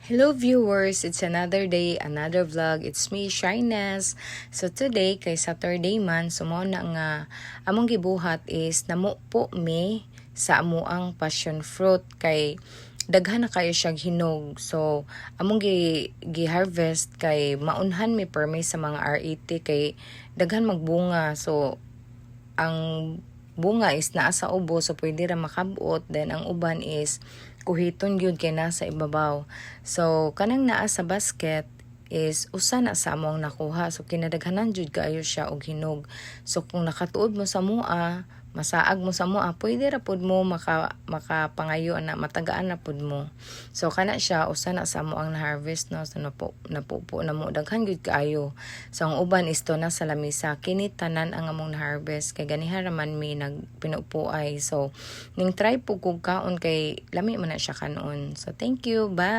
Hello viewers, it's another day, another vlog. It's me, Shyness. So today, kay Saturday man, sumo na nga among gibuhat is namo po me sa amuang passion fruit kay daghan na kayo siyang hinog. So among gi-harvest kay maunhan mi permi sa mga R80 kay daghan magbunga. So ang bunga is naa sa ubo, so pwede ra makabuot. Then ang uban is kuhiton gyud kay nasa ibabaw. So kanang naa sa basket is usa na sa among nakuha. So kinadaghanan jud kaayo siya og hinog. So kung nakatuod mo sa mua, masaag mo sa mua, pwede ra pud mo makapangayo na matagaan na pud mo. So kana siya usa na sa amo ang na-harvest no. So napupo na mo daghan gyud kaayo. So ang uban is to na sa lamisa, kini tanan ang among na-harvest kay ganiha raman mi nagpinupuay. So ning try po kog kaon kay lami man na siya kanon. So thank you, bye.